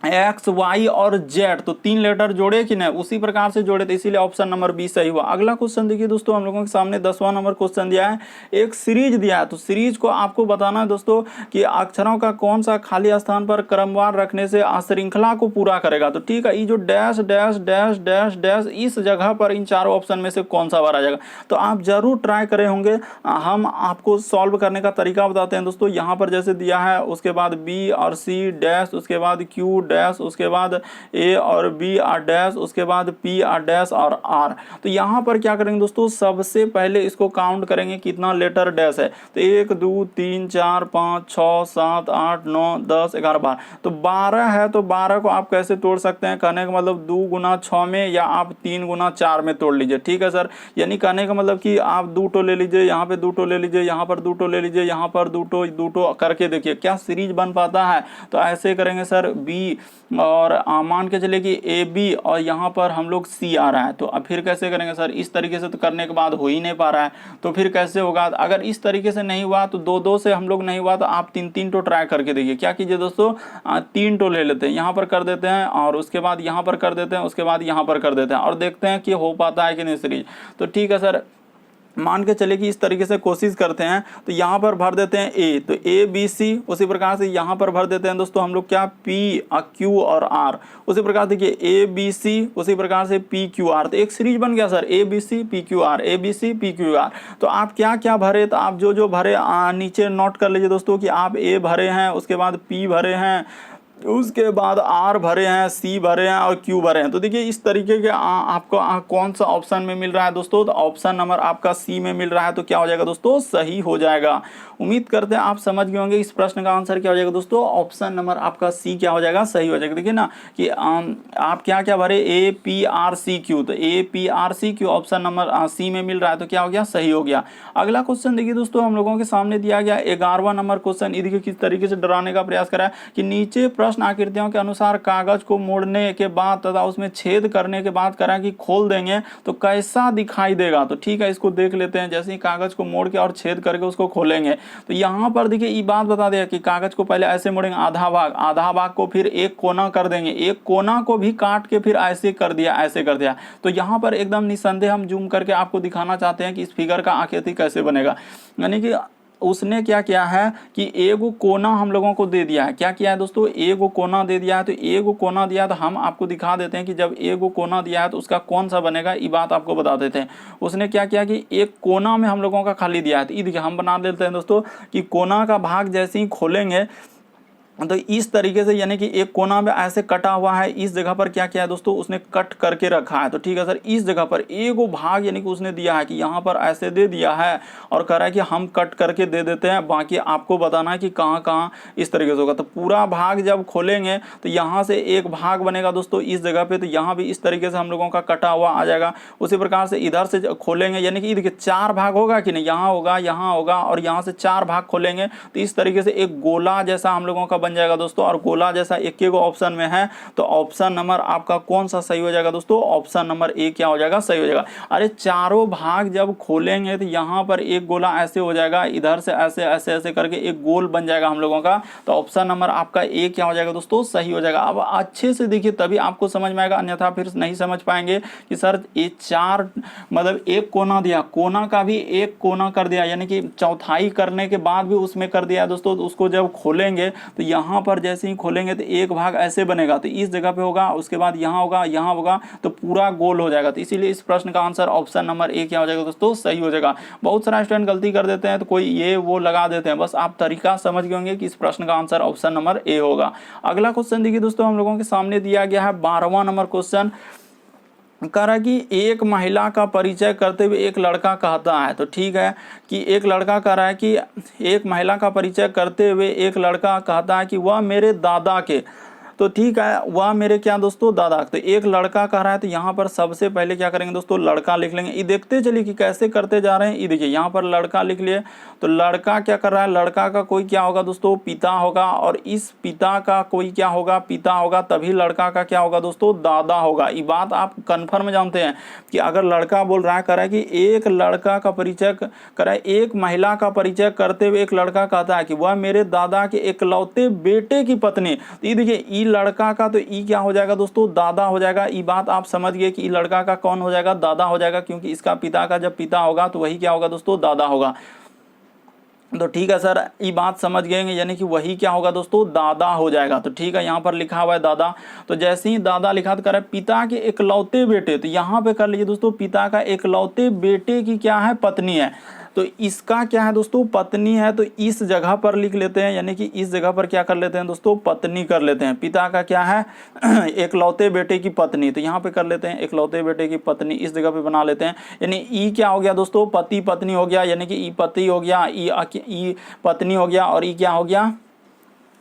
X, Y और Z, तो 3 लेटर जोड़े कि नहीं, उसी प्रकार से जोड़े, तो इसीलिए ऑप्शन नंबर बी सही हुआ। अगला क्वेश्चन देखिए दोस्तों, हम लोगों के सामने 10वां नंबर क्वेश्चन दिया है, एक सीरीज दिया है, तो सीरीज को आपको बताना है दोस्तों कि अक्षरों का कौन सा खाली स्थान पर क्रमवार रखने से श्रृंखला को पूरा करेगा। तो ठीक है, ये जो dash dash dash dash dash इस जगह पर इन चारों ऑप्शन में से कौन सा बार आ जाएगा, तो आप जरूर ट्राई करे होंगे। हम आपको सॉल्व करने का तरीका बताते हैं दोस्तों। यहाँ पर जैसे दिया है, उसके बाद B और C डैश, उसके बाद Q डैश, उसके बाद A और B और डैश, उसके बाद P और डैश और R। तो यहाँ पर क्या करेंगे दोस्तों, सबसे पहले इसको काउंट करेंगे कितना लेटर डैश है, तो 1 2 3 4 5 6 7 8 9 10 11 12, तो 12 है। तो 12 को आप कैसे तोड़ सकते हैं, कहने का मतलब 2 गुना 6 में, या आप 3 गुना 4 में तोड़ लीजिए। ठीक है सर, यानी कहने का मतलब कि आप 2 टो ले लीजिए, यहाँ पे 2 टो ले लीजिए, यहाँ पर 2 टो ले लीजिए, यहाँ पर 2 टो करके देखिए क्या सीरीज बन पाता है। तो ऐसे करेंगे सर B, और मान के चले कि AB और यहाँ पर हम लोग C आ रहा है, तो अब फिर कैसे करेंगे सर, इस तरीके से तो करने के बाद हो ही नहीं पा रहा है, तो फिर कैसे होगा। अगर इस तरीके से नहीं हुआ तो 2 से हम लोग नहीं हुआ तो आप 3 टो ट्राई करके देखिए। क्या कीजिए दोस्तों, 3 टो ले लेते हैं, यहाँ पर कर देते हैं, और उसके बाद यहाँ पर कर देते हैं, उसके बाद यहाँ पर कर देते हैं, और देखते हैं कि हो पाता है कि नहीं सीरीज। तो ठीक है सर, मान के चले कि इस तरीके से कोशिश करते हैं, तो यहाँ पर भर देते हैं A, तो ABC, उसी प्रकार से यहाँ पर भर देते हैं दोस्तों हम लोग क्या P, Q और R, उसी प्रकार देखिए ABC, उसी प्रकार से PQR, तो एक सीरीज बन गया sir ABC PQR ABC PQR। तो आप क्या क्या भरे, तो आप जो जो भरे नीचे नोट कर लीजिए दोस्तों कि आप A भरे हैं, उसके बाद P भरे हैं, उसके बाद R भरे हैं, C भरे हैं और Q भरे हैं। तो देखिए इस तरीके के आपको कौन सा ऑप्शन में मिल रहा है दोस्तों, तो ऑप्शन नंबर आपका C में मिल रहा है, तो क्या हो जाएगा दोस्तों, सही हो जाएगा। उम्मीद करते हैं आप समझ गए होंगे इस प्रश्न का आंसर क्या हो जाएगा दोस्तों, ऑप्शन नंबर आपका C क्या हो जाएगा, सही हो जाएगा। देखिए ना कि आप क्या क्या भरे, A P R C Q, तो A P R C Q option number C में मिल रहा है, तो क्या हो गया, सही हो गया। अगला क्वेश्चन देखिए दोस्तों, हम लोगों के सामने दिया गया 11वां नंबर क्वेश्चन। ये देखिए किस तरीके से डराने का प्रयास करा है कि नीचे प्रश्न आकृतियों के अनुसार कागज को मोड़ने के बाद तथा उसमें छेद करने के बाद करा कि खोल देंगे तो कैसा दिखाई देगा। तो ठीक है, इसको देख लेते हैं। जैसे ही कागज को मोड़ के और छेद करके उसको खोलेंगे, तो यहाँ पर देखिए ये बात बता दिया कि कागज को पहले ऐसे मोड़ेंगे, आधा भाग को फिर एक कोना कर देंगे, एक कोना को भी काट के फिर ऐसे कर दिया, ऐसे कर दिया। तो यहाँ पर एकदम निस्संदेह हम जूम करके आपको दिखाना चाहते हैं कि इस फिगर का आकृति कैसे बनेगा। यानी कि उसने क्या किया है कि एगो कोना हम लोगों को दे दिया है। क्या किया है दोस्तों, एगो कोना दे दिया है। तो एगो कोना दिया है तो हम आपको दिखा देते हैं कि जब एगो कोना दिया है तो उसका कौन सा बनेगा, ये बात आपको बता देते हैं। उसने क्या किया कि एक कोना में हम लोगों का खाली दिया है, तो ये देखिए हम बना देते हैं दोस्तों कि कोना का भाग जैसे ही खोलेंगे तो इस तरीके से, यानी कि एक कोना में ऐसे कटा हुआ है, इस जगह पर क्या किया है दोस्तों, उसने कट करके रखा है। तो ठीक है सर, इस जगह पर एगो भाग यानी कि उसने दिया है कि यहाँ पर ऐसे दे दिया है और कह रहा है कि हम कट करके दे देते हैं, बाकी आपको बताना है कि कहाँ कहाँ इस तरीके से होगा। तो पूरा भाग जब खोलेंगे तो यहाँ से एक भाग बनेगा दोस्तों इस जगह पे, तो यहाँ भी इस तरीके से हम लोगों का कटा हुआ आ जाएगा। उसी प्रकार से इधर से खोलेंगे, यानी कि देखिए 4 भाग होगा कि नहीं, यहाँ होगा, यहाँ होगा और यहाँ से 4 भाग खोलेंगे, तो इस तरीके से एक गोला जैसा हम लोगों का बन जाएगा दोस्तों। और गोला जैसा एक एक ऑप्शन में है, तो ऑप्शन नंबर आपका कौन सा सही हो जाएगा दोस्तों, ऑप्शन नंबर ए क्या हो जाएगा, सही हो जाएगा। अरे चारों भाग जब खोलेंगे तो यहाँ पर एक गोला ऐसे हो जाएगा, इधर से ऐसे ऐसे ऐसे करके एक गोल बन जाएगा हम लोगों का, तो ऑप्शन नंबर आपका ए क्या हो जाएगा दोस्तों, सही हो जाएगा। अब अच्छे से देखिए तभी आपको समझ में आएगा, अन्यथा फिर नहीं समझ पाएंगे कि सर ये 4 मतलब एक कोना दिया, कोना का भी एक कोना कर दिया, यानी कि चौथाई करने के बाद भी उसमें कर दिया दोस्तों। तो उसको जब खोलेंगे तो यहाँ पर जैसे ही खोलेंगे तो एक भाग ऐसे बनेगा, तो इस जगह पे होगा, उसके बाद यहाँ होगा, यहाँ होगा, तो पूरा गोल हो जाएगा। तो इसीलिए इस प्रश्न का आंसर ऑप्शन नंबर ए क्या हो जाएगा दोस्तों, सही हो जाएगा। बहुत सारा स्टूडेंट गलती कर देते हैं, तो कोई ये वो लगा देते हैं, बस आप तरीका समझ गए होंगे कि इस प्रश्न का आंसर ऑप्शन नंबर ए होगा। अगला क्वेश्चन देखिए दोस्तों, हम लोगों के सामने दिया गया है 12वां नंबर क्वेश्चन। कह रहा है कि एक महिला का परिचय करते हुए एक लड़का कहता है, तो ठीक है कि एक लड़का कह रहा है कि एक महिला का परिचय करते हुए एक लड़का कहता है कि वह मेरे दादा के, तो ठीक है, वह मेरे क्या दोस्तों, दादा। तो एक लड़का कह रहा है, तो यहाँ पर सबसे पहले क्या करेंगे दोस्तों, लड़का लिख लेंगे। ये देखते चलिए कि कैसे करते जा रहे हैं। ये देखिए यहाँ पर लड़का लिख लिए, तो लड़का क्या कर रहा है, लड़का का कोई क्या होगा दोस्तों, पिता होगा, और इस पिता का कोई क्या होगा, पिता होगा, तभी लड़का का क्या होगा दोस्तों, दादा होगा। ये बात आप कन्फर्म जानते हैं कि अगर लड़का बोल रहा है, कह रहा है कि एक लड़का का परिचय कर रहा है, एक महिला का परिचय करते हुए एक लड़का कहता है कि वह मेरे दादा के इकलौते बेटे की पत्नी। तो ये देखिए लड़का का, तो ई क्या हो जाएगा दोस्तों, दादा हो जाएगा। ये बात आप समझ गए कि लड़का का कौन हो जाएगा, दादा हो जाएगा, क्योंकि इसका पिता का जब पिता होगा तो वही क्या होगा दोस्तों, दादा होगा। तो ठीक है सर, ये बात समझ गए, यानी कि वही क्या होगा दोस्तों, दादा हो जाएगा। तो ठीक है, यहाँ पर लिखा हुआ है दादा, तो जैसे ही दादा लिखा तो करे पिता के इकलौते बेटे, तो यहाँ पे कर लीजिए दोस्तों, पिता का इकलौते बेटे की क्या है, पत्नी है। तो इसका क्या है दोस्तों, पत्नी है, तो इस जगह पर लिख लेते हैं, यानी कि इस जगह पर क्या कर लेते हैं दोस्तों, पत्नी कर लेते हैं। पिता का क्या है, इकलौते बेटे की पत्नी, तो यहाँ पे कर लेते हैं इकलौते बेटे की पत्नी, इस जगह पे बना लेते हैं। यानी ई क्या हो गया दोस्तों, पति पत्नी हो गया, यानी कि ई पति हो गया, ई पत्नी हो गया, और ई क्या हो गया,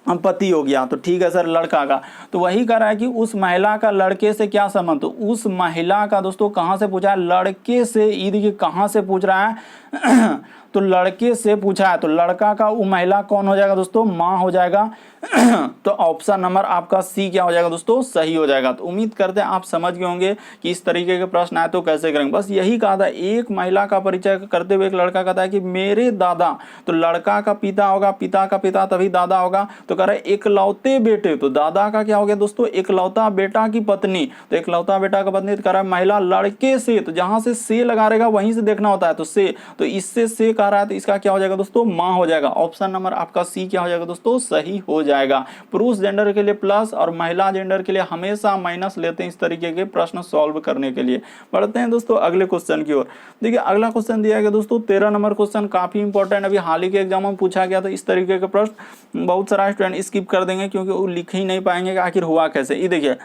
पति हो गया। तो ठीक है सर, लड़का का, तो वही कह रहा है कि उस महिला का लड़के से क्या संबंध, तो उस महिला का दोस्तों कहाँ से पूछा है, लड़के से। ये देखिए कहाँ से पूछ रहा है तो लड़के से पूछा है, तो लड़का का वो महिला कौन हो जाएगा दोस्तों, माँ हो जाएगा। तो ऑप्शन नंबर आपका सी क्या हो जाएगा दोस्तों, सही हो जाएगा। तो उम्मीद करते हैं आप समझ गए होंगे कि इस तरीके के प्रश्न आए तो कैसे करेंगे। बस यही कहा था, एक महिला का परिचय करते हुए एक लड़का कहता है कि मेरे दादा, तो लड़का का पिता होगा, पिता का पिता तभी दादा होगा। तो कह रहा है इकलौते बेटे, तो दादा का क्या हो गया दोस्तों, इकलौता बेटा की पत्नी, तो इकलौता बेटा का पत्नी, तो कह रहा है महिला लड़के से, तो जहां से लगा रहेगा वहीं से देखना होता है, तो से, तो इससे से कह रहा है, तो इसका क्या हो जाएगा दोस्तों, माँ हो जाएगा। ऑप्शन नंबर आपका सी क्या हो जाएगा दोस्तों, सही हो जाएगा। पुरुष जेंडर के लिए प्लस और महिला जेंडर के लिए हमेशा माइनस लेते हैं इस तरीके के प्रश्न सॉल्व करने के लिए। बढ़ते हैं दोस्तों अगले क्वेश्चन की ओर। देखिए अगला क्वेश्चन दिया गया दोस्तों 13 नंबर क्वेश्चन, काफी इंपॉर्टेंट, अभी हाल ही के एग्जाम में पूछा गया था इस तरीके के प्रश्न। बहुत सारा स्टूडेंट स्किप कर देंगे क्योंकि वो लिख ही नहीं पाएंगे कि आखिर हुआ कैसे। ये देखिए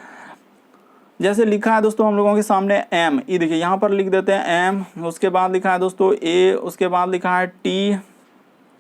जैसे लिखा है दोस्तों हम लोगों के सामने एम, ये देखिए यहाँ पर लिख देते हैं एम, उसके बाद लिखा है दोस्तों ए, उसके बाद लिखा है टी,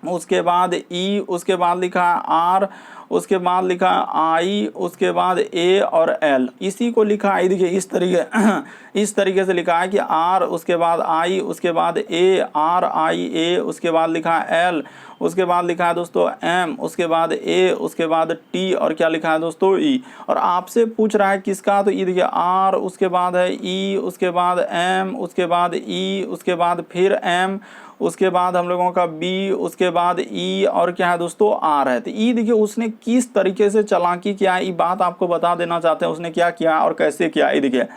उसके बाद ई, उसके बाद लिखा है आर, उसके बाद लिखा है आई, उसके बाद ए और एल। इसी को लिखा है देखिए इस तरीके से लिखा है कि आर, उसके बाद आई, उसके बाद ए, आर आई ए, उसके बाद लिखा है एल, उसके बाद लिखा है दोस्तों एम, उसके बाद ए, उसके बाद टी, और क्या लिखा है दोस्तों ई। और आपसे पूछ रहा है किसका, तो ये देखिए आर, उसके बाद है ई, उसके बाद एम, उसके बाद ई, उसके बाद फिर एम, उसके बाद हम लोगों का बी, उसके बाद ई, और क्या है दोस्तों आर है। तो ई देखिए उसने किस तरीके से चालाकी किया है, ये बात आपको बता देना चाहते हैं उसने क्या किया और कैसे किया। ये देखिए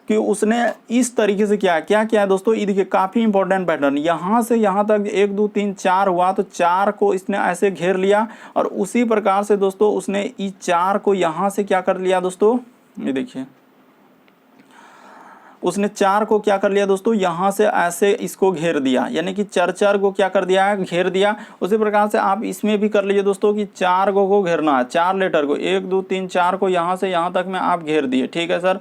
कि उसने इस तरीके से क्या किया है दोस्तों, ये देखिए काफी इंपॉर्टेंट पैटर्न, यहाँ से यहाँ तक 1 2 3 4 हुआ, तो 4 को इसने ऐसे घेर लिया, और उसी प्रकार से दोस्तों उसने इस 4 को यहाँ से क्या कर लिया दोस्तों, ये देखिए उसने 4 को क्या कर लिया दोस्तों, यहाँ से ऐसे इसको घेर दिया, यानी कि 4 को क्या कर दिया है, घेर दिया। उसी प्रकार से आप इसमें भी कर लीजिए दोस्तों कि 4 को घेरना है, 4 लेटर को 1 2 3 4 को यहाँ से यहाँ तक में आप घेर दिए, ठीक है सर।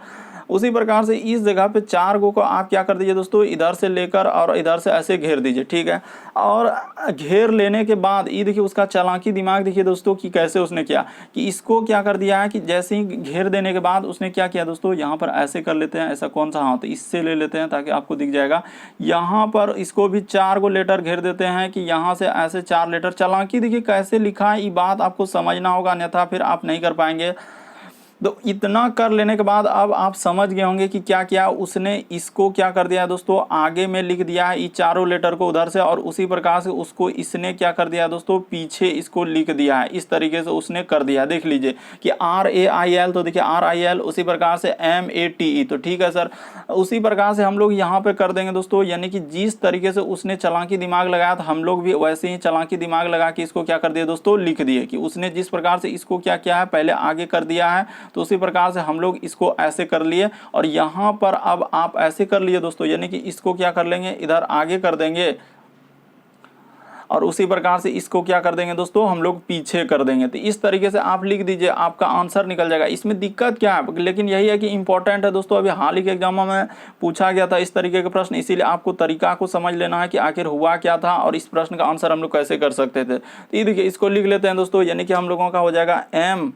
उसी प्रकार से इस जगह पे 4 को आप क्या कर दीजिए दोस्तों, इधर से लेकर और इधर से ऐसे घेर दीजिए, ठीक है। और घेर लेने के बाद ये देखिए उसका चालाकी दिमाग देखिए दोस्तों कि कैसे उसने किया, कि इसको क्या कर दिया है कि जैसे ही घेर देने के बाद उसने क्या किया दोस्तों, यहाँ पर ऐसे कर लेते हैं, ऐसा कौन सा, हाँ तो इससे ले लेते हैं ताकि आपको दिख जाएगा। यहाँ पर इसको भी 4 को लेटर घेर देते हैं कि यहाँ से ऐसे 4 लेटर, चालाकी देखिए कैसे लिखा है, ये बात आपको समझना होगा, अन्यथा फिर आप नहीं कर पाएंगे। तो इतना कर लेने के बाद अब आप समझ गए होंगे कि क्या किया उसने, इसको क्या कर दिया है दोस्तों, आगे में लिख दिया है ये चारों लेटर को उधर से, और उसी प्रकार से उसको इसने क्या कर दिया दोस्तों, पीछे इसको लिख दिया है। इस तरीके से उसने कर दिया, देख लीजिए कि RAIL, तो देखिए RIL, उसी प्रकार से MATE, तो ठीक है सर। उसी प्रकार से हम लोग यहाँ पे कर देंगे दोस्तों, यानी कि जिस तरीके से उसने चालाकी दिमाग लगाया था हम लोग भी वैसे ही चालाकी दिमाग लगा के इसको क्या कर दिया दोस्तों, लिख दिए कि उसने जिस प्रकार से इसको क्या किया है, पहले आगे कर दिया है, तो उसी प्रकार से हम लोग इसको ऐसे कर लिए। और यहाँ पर अब आप ऐसे कर लिए दोस्तों, यानी कि इसको क्या कर लेंगे, इधर आगे कर देंगे, और उसी प्रकार से इसको क्या कर देंगे दोस्तों, हम लोग पीछे कर देंगे। तो इस तरीके से आप लिख दीजिए, आपका आंसर निकल जाएगा। इसमें दिक्कत क्या है, लेकिन यही है कि इंपॉर्टेंट है दोस्तों, अभी हाल ही के एग्जामों में पूछा गया था इस तरीके के प्रश्न, इसीलिए आपको तरीका को समझ लेना है कि आखिर हुआ क्या था और इस प्रश्न का आंसर हम लोग कैसे कर सकते थे। तो ये देखिए, इसको लिख लेते हैं दोस्तों, यानी कि हम लोगों का हो जाएगा M,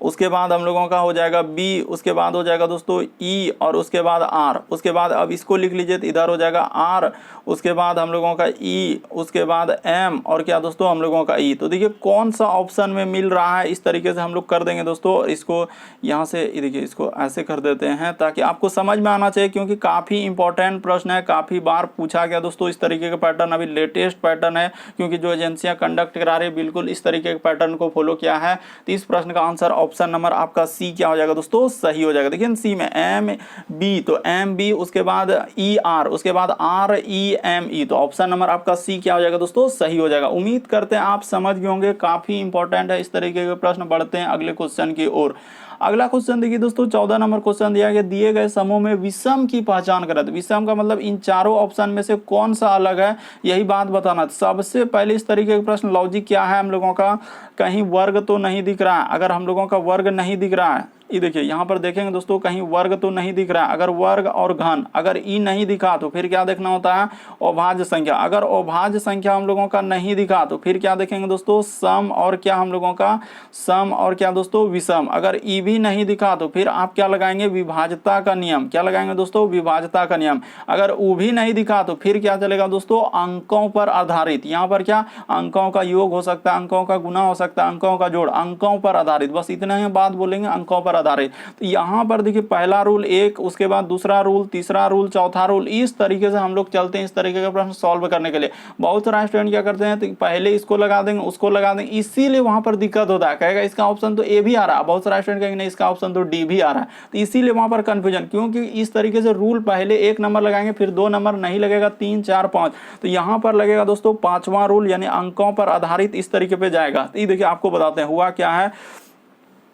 उसके बाद हम लोगों का हो जाएगा B, उसके बाद हो जाएगा दोस्तों E, और उसके बाद R, उसके बाद अब इसको लिख लीजिए तो इधर हो जाएगा R, उसके बाद हम लोगों का E, उसके बाद M, और क्या दोस्तों हम लोगों का E। तो देखिए कौन सा ऑप्शन में मिल रहा है, इस तरीके से हम लोग कर देंगे दोस्तों। इसको यहाँ से देखिए, इसको ऐसे कर देते हैं ताकि आपको समझ में आना चाहिए, क्योंकि काफ़ी इंपॉर्टेंट प्रश्न है, काफ़ी बार पूछा गया दोस्तों इस तरीके का पैटर्न, अभी लेटेस्ट पैटर्न है, क्योंकि जो एजेंसियाँ कंडक्ट करा रही है बिल्कुल इस तरीके के पैटर्न को फॉलो किया है। तो इस प्रश्न का आंसर ऑप्शन नंबर आपका C क्या हो जाएगा दोस्तों, सही हो जाएगा। देखिए C में MB, तो MB, उसके बाद ER, उसके बाद REME, तो ऑप्शन नंबर आपका C क्या हो जाएगा दोस्तों, सही हो जाएगा। उम्मीद करते हैं आप समझ गए होंगे, काफी इंपॉर्टेंट है इस तरीके के प्रश्न। बढ़ते हैं अगले क्वेश्चन की ओर। अगला क्वेश्चन देखिए दोस्तों, 14 नंबर क्वेश्चन दिया गया, दिए गए समूह में विषम की पहचान करें। तो विषम का मतलब इन चारों ऑप्शन में से कौन सा अलग है, यही बात बताना। सबसे पहले इस तरीके का प्रश्न लॉजिक क्या है हम लोगों का, कहीं वर्ग तो नहीं दिख रहा है। अगर हम लोगों का वर्ग नहीं दिख रहा है, ये देखिए यहाँ पर देखेंगे दोस्तों, कहीं वर्ग तो नहीं दिख रहा है। अगर वर्ग और घन, अगर ई नहीं दिखा तो फिर क्या देखना होता है, अभाज्य संख्या। अगर अभाज्य संख्या हम लोगों का नहीं दिखा तो फिर क्या देखेंगे दोस्तों, सम, और क्या हम लोगों का सम, और क्या दोस्तों विषम। अगर ई भी नहीं दिखा तो फिर आप क्या लगाएंगे, विभाज्यता का नियम। क्या लगाएंगे दोस्तों, विभाज्यता का नियम। अगर ऊ भी नहीं दिखा तो फिर क्या चलेगा दोस्तों, अंकों पर आधारित। यहाँ पर क्या, अंकों का योग हो सकता है, अंकों का गुना हो सकता है, अंकों का जोड़, अंकों पर आधारित। बस इतना ही बात बोलेंगे, अंकों पर आधारित। तो यहाँ पर देखिए पहला रूल एक, उसके बाद दूसरा रूल, तीसरा रूल, चौथा रूल, इस तरीके से हम लोग चलते हैं इस तरीके का प्रश्न सॉल्व करने के लिए। बहुत सारे स्टूडेंट क्या करते हैं, तो पहले इसको लगा देंगे, उसको लगा देंगे, इसीलिए वहां पर दिक्कत होता है। कहेगा इसका ऑप्शन तो ए भी आ रहा है, बहुत सारे स्टूडेंट कहेंगे नहीं इसका ऑप्शन तो डी भी आ रहा है, तो इसीलिए वहां पर कंफ्यूजन। क्योंकि इस तरीके से रूल पहले 1 नंबर लगाएंगे, फिर 2 नंबर नहीं लगेगा, 3, 4, 5, तो यहाँ पर लगेगा दोस्तों 5वां रूल, यानी अंकों पर आधारित इस तरीके पे जाएगा। तो ये देखिए आपको बताते हैं हुआ क्या है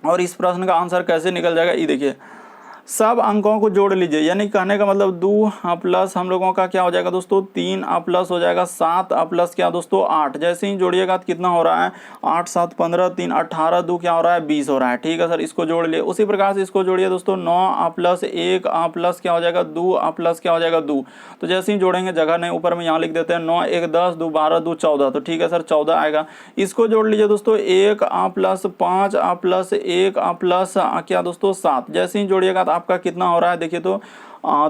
और इस प्रश्न का आंसर कैसे निकल जाएगा। ये देखिए, सब अंकों को जोड़ लीजिए, यानी कहने का मतलब 2 प्लस हम लोगों का क्या हो जाएगा दोस्तों, 3 प्लस हो जाएगा 7 प्लस क्या दोस्तों 8। जैसे ही जोड़िएगा तो कितना हो रहा है, 8, 7, 15, 3, 18, 2 क्या हो रहा है, 20 हो रहा है। ठीक है सर, इसको जोड़ लिए। उसी प्रकार से इसको जोड़िए दोस्तों, 9 प्लस 1 प्लस क्या हो जाएगा 2 प्लस क्या हो जाएगा 2। तो जैसे ही जोड़ेंगे, जगह नहीं ऊपर में यहाँ लिख देते हैं, 9, 1, 10, 2, 12, 2, 14। तो ठीक है सर, 14 आएगा। इसको जोड़ लीजिए दोस्तों, 1 प्लस 5 प्लस 1 प्लस क्या दोस्तों 7। जैसे ही जोड़िएगा तो आपका कितना हो रहा है, देखिए तो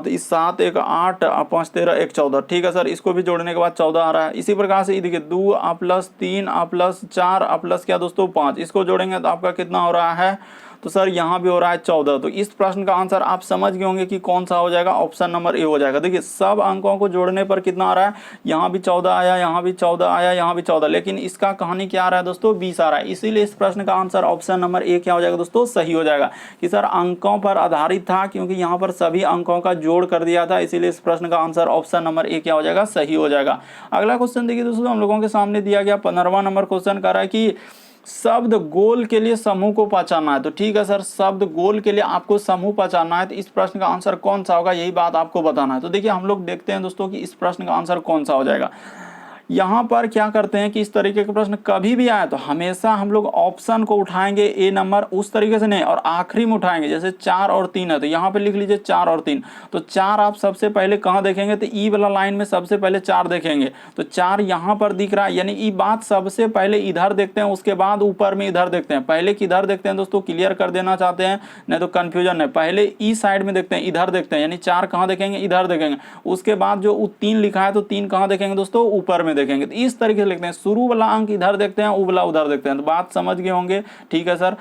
इस 7, 1, 8, 5, 13, 1, 14। ठीक है सर, इसको भी जोड़ने के बाद 14 आ रहा है। इसी प्रकार से देखिए 2 प्लस 3 प्लस 4 प्लस क्या दोस्तों 5, इसको जोड़ेंगे तो आपका कितना हो रहा है, तो सर यहाँ भी हो रहा है 14। तो इस प्रश्न का आंसर आप समझ गए होंगे कि कौन सा हो जाएगा, ऑप्शन नंबर ए हो जाएगा। देखिए सब अंकों को जोड़ने पर कितना आ रहा है, यहाँ भी 14 आया, यहाँ भी 14 आया, यहाँ भी 14, लेकिन इसका कहानी क्या आ रहा है दोस्तों, 20 आ रहा है। इसीलिए इस प्रश्न का आंसर ऑप्शन नंबर ए क्या हो जाएगा दोस्तों, सही हो जाएगा। कि सर अंकों पर आधारित था, क्योंकि यहाँ पर सभी अंकों का जोड़ कर दिया था, इसीलिए इस प्रश्न का आंसर ऑप्शन नंबर ए क्या हो जाएगा, सही हो जाएगा। अगला क्वेश्चन देखिए दोस्तों, हम लोगों के सामने दिया गया 15वां नंबर क्वेश्चन कर रहा है कि शब्द गोल के लिए समूह को पहचानना है। तो ठीक है सर, शब्द गोल के लिए आपको समूह पहचानना है, तो इस प्रश्न का आंसर कौन सा होगा, यही बात आपको बताना है। तो देखिए हम लोग देखते हैं दोस्तों कि इस प्रश्न का आंसर कौन सा हो जाएगा। यहाँ पर क्या करते हैं कि इस तरीके के प्रश्न कभी भी आए तो हमेशा हम लोग ऑप्शन को उठाएंगे ए नंबर, उस तरीके से नहीं, और आखिरी में उठाएंगे। जैसे 4 और 3 है तो यहाँ पे लिख लीजिए 4 और 3। तो 4 आप सबसे पहले कहाँ देखेंगे, तो ई वाला लाइन में सबसे पहले 4 देखेंगे। तो 4 यहाँ पर दिख रहा है, यानी ये बात सबसे पहले इधर देखते हैं, उसके बाद ऊपर में इधर देखते हैं। पहले किधर देखते हैं दोस्तों, क्लियर कर देना चाहते हैं, नहीं तो कंफ्यूजन है। पहले ई साइड में देखते हैं, इधर देखते हैं, यानी 4 कहाँ देखेंगे, इधर देखेंगे। उसके बाद जो 3 लिखा है तो 3 कहाँ देखेंगे दोस्तों, ऊपर में देखेंगे। तो इस तरीके से लिखते हैं, शुरू वाला अंक इधर देखते हैं, ऊ वाला उधर देखते हैं। तो बात समझ गए होंगे, ठीक है सर।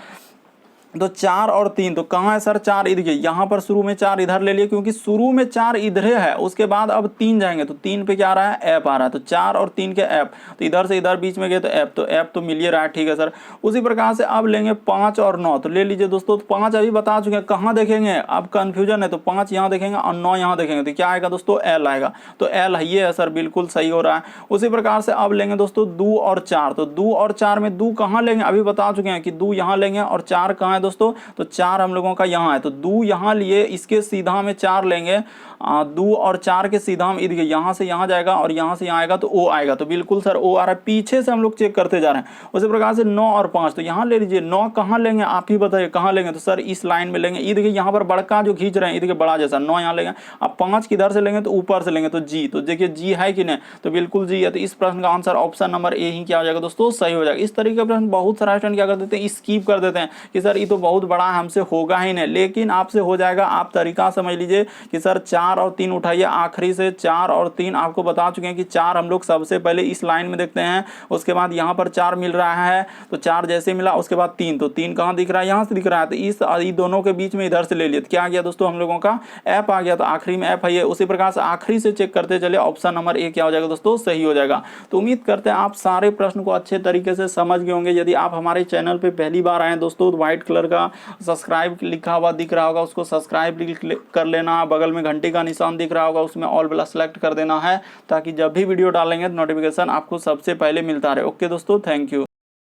तो 4 और 3 तो कहाँ है सर 4 इधर, यहाँ पर शुरू में 4 इधर ले लिए क्योंकि शुरू में 4 इधर है, उसके बाद अब 3 जाएंगे तो 3 पे क्या आ रहा है एफ आ रहा है, तो 4 और 3 के एफ, तो इधर से इधर बीच में गए तो एफ तो मिल ही रहा है, ठीक है सर। उसी प्रकार से अब लेंगे 5 और 9, तो ले लीजिए दोस्तों, तो 5 अभी बता चुके हैं, कहाँ देखेंगे अब कंफ्यूजन है, तो 5 यहाँ देखेंगे और 9 यहाँ देखेंगे, तो क्या आएगा दोस्तों एल आएगा, तो एल ये है सर, बिल्कुल सही हो रहा है। उसी प्रकार से अब लेंगे दोस्तों 2 और 4, तो 2 और 4 में 2 कहाँ लेंगे, अभी बता चुके हैं कि 2 यहाँ लेंगे और 4 कहाँ है दोस्तों, तो 4 हम लोगों का यहाँ है, तो 2 यहाँ लिए, इसके सीधा में 4 लेंगे, 2 और 4 के सीधा हम इधर यहाँ से यहाँ जाएगा और यहाँ से यहाँ आएगा तो ओ आएगा, तो बिल्कुल सर ओ आ रहा है, पीछे से हम लोग चेक करते जा रहे हैं। उसी प्रकार से 9 और 5, तो यहाँ ले लीजिए, 9 कहाँ लेंगे आप ही बताइए कहाँ लेंगे, तो सर इस लाइन में लेंगे, ये देखिए यहाँ पर बड़का जो खींच रहे हैं, ये देखिए बड़ा जैसा 9 यहाँ लेंगे, अब 5 किधर से लेंगे तो ऊपर से लेंगे, तो जी, तो देखिए जी है कि नहीं, तो बिल्कुल जी है, तो इस प्रश्न का आंसर ऑप्शन नंबर ए ही क्या हो जाएगा दोस्तों, सही हो जाएगा। इस तरीके का प्रश्न बहुत सारा स्टूडेंट क्या कर देते हैं, स्किप कर देते हैं कि सर ये तो बहुत बड़ा है, हमसे होगा ही नहीं, लेकिन आपसे हो जाएगा। आप तरीका समझ लीजिए कि सर 4 और 3 उठाइए, आखिरी से 4 और 3 आपको बता चुके हैं कि 4 हम लोग सबसे पहले इस लाइन में देखते हैं, उसके बाद यहाँ पर 4 मिल रहा है, तो 4 जैसे मिला उसके बाद 3, तो 3 कहाँ दिख रहा है, यहाँ से दिख रहा है, तो इस दोनों के बीच में इधर से ले लिए, तो क्या आ गया दोस्तों हम लोगों का एफ आ गया, तो आखिरी में एफ है। उसी प्रकार से आखिरी से चेक करते चले, ऑप्शन नंबर ए क्या हो जाएगा दोस्तों, सही हो जाएगा। तो उम्मीद करते हैं आप सारे प्रश्न को अच्छे तरीके से समझ गए होंगे। यदि आप हमारे चैनल पे पहली बार आए दोस्तों, तो व्हाइट कलर का सब्सक्राइब लिखा हुआ दिख रहा होगा, उसको सब्सक्राइब कर लेना, बगल में घंटी का निशान दिख रहा होगा, उसमें ऑल वाला सेलेक्ट कर देना है, ताकि जब भी वीडियो डालेंगे तो नोटिफिकेशन आपको सबसे पहले मिलता रहे। ओके दोस्तों, थैंक यू।